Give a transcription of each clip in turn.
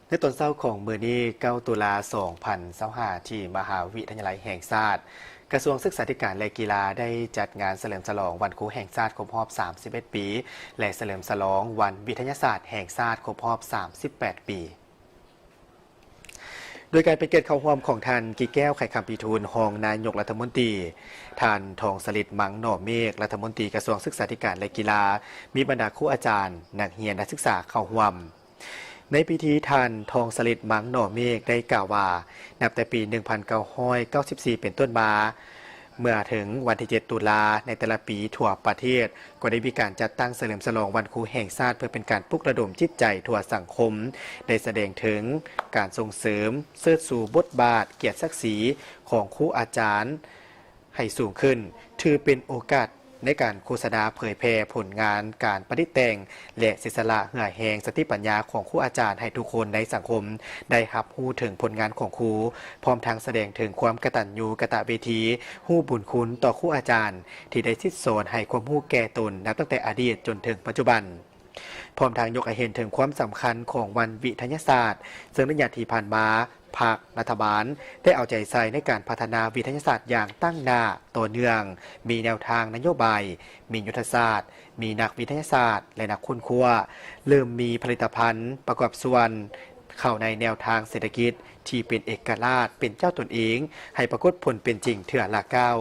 ในตอนเช้าของมื้อนี้9ตุลา2025ที่มหาวิทยาลัยแห่งชาติกระทรวงศึกษาธิการและกีฬาได้จัดงานเฉลิมฉลองวันครูแห่งชาติครบรอบ31 ปีและเฉลิมฉลองวันวิทยาศาสตร์แห่งชาติครบรอบ38 ปีโดยการเป็นเกียรติเข้าร่วมของท่านกิแก้วไข่คำปีทูลรองนายกรัฐมนตรีท่านทองสฤษดิ์มังหน่อเมฆรัฐมนตรีกระทรวงศึกษาธิการและกีฬามีบรรดาครูอาจารย์นักเรียนนักศึกษาเข้าร่วมในพิธีท่านทองสฤษดิ์มังหน่อเมฆได้กล่าวว่านับแต่ปี 1994 เป็นต้นมาเมื่อถึงวันที่ 7 ตุลาในแต่ละปีทั่วประเทศก็ได้มีการจัดตั้งเฉลิมฉลองวันครูแห่งชาติเพื่อเป็นการปลุกระดมจิตใจทั่วสังคมได้แสดงถึงการส่งเสริมเชิดสู่บทบาทเกียรติศักดิ์ศรีของครูอาจารย์ให้สูงขึ้นถือเป็นโอกาสในการโฆษณาเผยแพร่ผลงานการประดิษฐ์แต่งและศิลปะเหื่อแหงสติปัญญาของครูอาจารย์ให้ทุกคนในสังคมได้รับรู้ถึงผลงานของครูพร้อมทั้งแสดงถึงความกตัญญูกตเวทีรู้บุญคุณต่อครูอาจารย์ที่ได้ซิดสอนให้ความรู้แก่ตนนับตั้งแต่อดีตจนถึงปัจจุบันพร้อมทางยกให้เห็นถึงความสำคัญของวันวิทยาศาสตร์ซึ่งในระยะที่ผ่านมาภาครัฐบาลได้เอาใจใส่ในการพัฒนาวิทยาศาสตร์อย่างตั้งหน้าต่อเนื่องมีแนวทางนโยบายมียุทธศาสตร์มีนักวิทยาศาสตร์และนักค้นคว้าเริ่มมีผลิตภัณฑ์ประกอบส่วนเข้าในแนวทางเศรษฐกิจที่เป็นเอกราชเป็นเจ้าตนเองให้ปรากฏผลเป็นจริงเถื่อละเก้า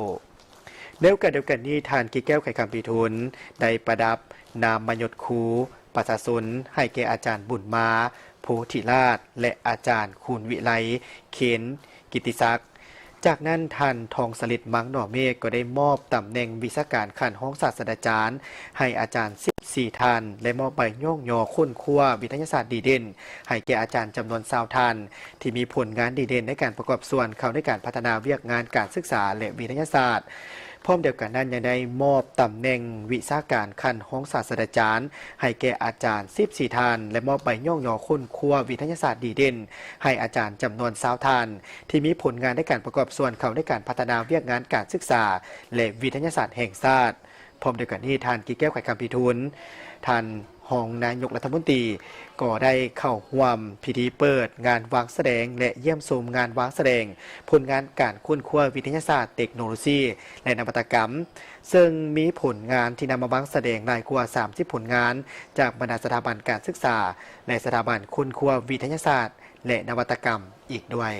เดียวกันนี้ทานกิแก้วไข่คำปีทุนได้ประดับนามมยศครูประชาชนให้แก่อาจารย์บุญมาโพธิราชและอาจารย์คูณวิไลเขนกิติศักดิ์จากนั้นท่านทองสฤษดิ์มังหน่อเมฆก็ได้มอบตำแหน่งวิชาการขันห้องศาสตราจารย์ให้อาจารย์14ท่านและมอบใบย่องยอค้นคว้าวิทยาศาสตร์ดีเด่นให้แก่อาจารย์จำนวน20ท่านที่มีผลงานดีเด่นในการประกอบส่วนเข้าในการพัฒนาเวียกงานการศึกษาและวิทยาศาสตร์พร้อมเดียวกันนั้นยังได้มอบตำแหน่งวิชาการขั้นห้องศาสตราจารย์ให้แก่อาจารย์14ท่านและมอบใบย่องยอค้นคว้าวิทยาศาสตร์ดีเด่นให้อาจารย์จำนวน20ท่านที่มีผลงานในการประกอบส่วนเข้าในการพัฒนาเวียกงานการศึกษาและวิทยาศาสตร์แห่งชาติพร้อมเดียวกันนี้ท่านกิแก้วไข่คำพิทูลท่านรองนายกรัฐมนตรีก็ได้เข้าร่วมพิธีเปิดงานวางแสดงและเยี่ยมชมงานวางแสดงผลงานการค้นคว้าวิทยาศาสตร์เทคโนโลยีและนวัตกรรมซึ่งมีผลงานที่นำมาวางแสดงหลายกว่า30ผลงานจากบรรดาสถาบันการศึกษาและสถาบันค้นคว้าวิทยาศาสตร์และนวัตกรรมอีกด้วย